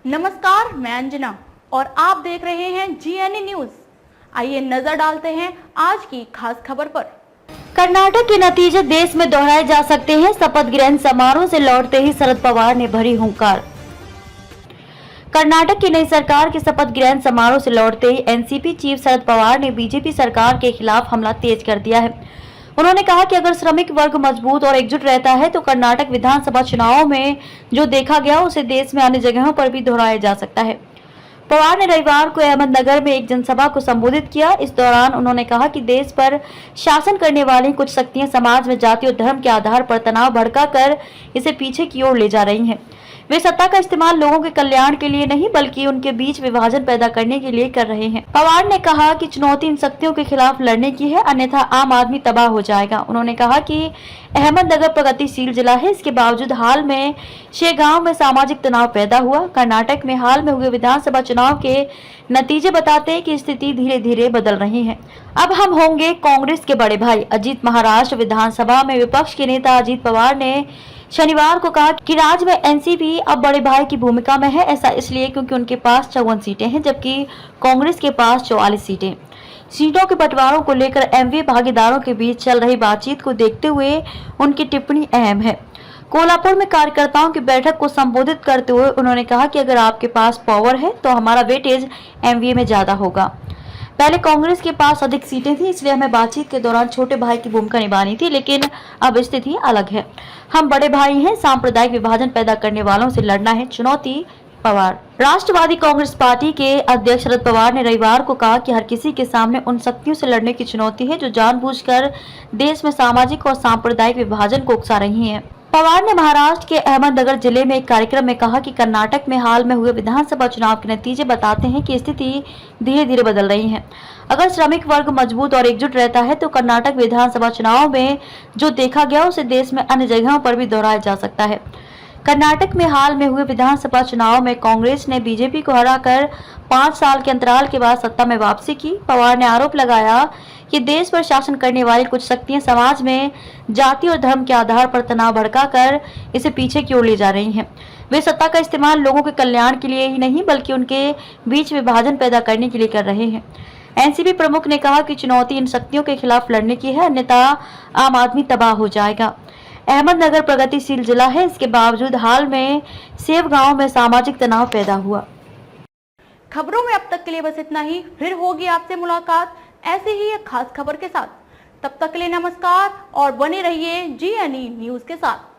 नमस्कार, मैं अंजना और आप देख रहे हैं GNE न्यूज। आइए नजर डालते हैं आज की खास खबर पर। कर्नाटक के नतीजे देश में दोहराए जा सकते हैं। शपथ ग्रहण समारोह से लौटते ही शरद पवार ने भरी हुंकार। कर्नाटक की नई सरकार के शपथ ग्रहण समारोह से लौटते ही एनसीपी चीफ शरद पवार ने बीजेपी सरकार के खिलाफ हमला तेज कर दिया है। उन्होंने कहा कि अगर श्रमिक वर्ग मजबूत और एकजुट रहता है तो कर्नाटक विधानसभा चुनाव में जो देखा गया उसे देश में अन्य जगहों पर भी दोहराया जा सकता है। पवार ने रविवार को अहमदनगर में एक जनसभा को संबोधित किया। इस दौरान उन्होंने कहा कि देश पर शासन करने वाली कुछ शक्तियां समाज में जाति और धर्म के आधार पर तनाव भड़काकर इसे पीछे की ओर ले जा रही हैं। वे सत्ता का इस्तेमाल लोगों के कल्याण के लिए नहीं बल्कि उनके बीच विभाजन पैदा करने के लिए कर रहे हैं। पवार ने कहा कि चुनौती इन शक्तियों के खिलाफ लड़ने की है, अन्यथा आम आदमी तबाह हो जाएगा। उन्होंने कहा कि अहमदनगर प्रगतिशील जिला है, इसके बावजूद हाल में शेगांव में सामाजिक तनाव पैदा हुआ। कर्नाटक में हाल में हुए विधानसभा चुनाव के नतीजे बताते हैं कि स्थिति धीरे धीरे बदल रही है। अब हम होंगे कांग्रेस के बड़े भाई। अजीत महाराष्ट्र विधानसभा में विपक्ष के नेता अजीत पवार ने शनिवार को कहा कि राज्य में एनसीपी अब बड़े भाई की भूमिका में है। ऐसा इसलिए क्योंकि उनके पास 54 सीटें हैं जबकि कांग्रेस के पास 44 सीटें। सीटों के बंटवारों को लेकर एमवी भागीदारों के बीच चल रही बातचीत को देखते हुए उनकी टिप्पणी अहम है। कोल्हापुर में कार्यकर्ताओं की बैठक को संबोधित करते हुए उन्होंने कहा कि अगर आपके पास पावर है तो हमारा वेटेज एमवीए में ज्यादा होगा। पहले कांग्रेस के पास अधिक सीटें थी, इसलिए हमें बातचीत के दौरान छोटे भाई की भूमिका निभानी थी, लेकिन अब स्थिति अलग है। हम बड़े भाई हैं, सांप्रदायिक विभाजन पैदा करने वालों से लड़ना है चुनौती। पवार। राष्ट्रवादी कांग्रेस पार्टी के अध्यक्ष शरद पवार ने रविवार को कहा कि हर किसी के सामने उन शक्तियों से लड़ने की चुनौती है जो जानबूझकर देश में सामाजिक और सांप्रदायिक विभाजन को उकसा रही हैं। पवार ने महाराष्ट्र के अहमदनगर जिले में एक कार्यक्रम में कहा कि कर्नाटक में हाल में हुए विधानसभा चुनाव के नतीजे बताते हैं कि स्थिति धीरे धीरे बदल रही है। अगर श्रमिक वर्ग मजबूत और एकजुट रहता है तो कर्नाटक विधानसभा चुनाव में जो देखा गया उसे देश में अन्य जगहों पर भी दोहराया जा सकता है। कर्नाटक में हाल में हुए विधानसभा चुनाव में कांग्रेस ने बीजेपी को हराकर 5 साल के अंतराल के बाद सत्ता में वापसी की। पवार ने आरोप लगाया कि देश पर शासन करने वाली कुछ शक्तियां समाज में जाति और धर्म के आधार पर तनाव भड़काकर इसे पीछे की ओर ले जा रही हैं। वे सत्ता का इस्तेमाल लोगों के कल्याण के लिए ही नहीं बल्कि उनके बीच विभाजन पैदा करने के लिए कर रहे हैं। एनसीपी प्रमुख ने कहा कि चुनौती इन शक्तियों के खिलाफ लड़ने की है, अन्यथा आम आदमी तबाह हो जाएगा। अहमदनगर प्रगतिशील जिला है, इसके बावजूद हाल में सेवगांव में सामाजिक तनाव पैदा हुआ। खबरों में अब तक के लिए बस इतना ही। फिर होगी आपसे मुलाकात ऐसे ही एक खास खबर के साथ। तब तक के लिए नमस्कार और बने रहिए GNE न्यूज के साथ।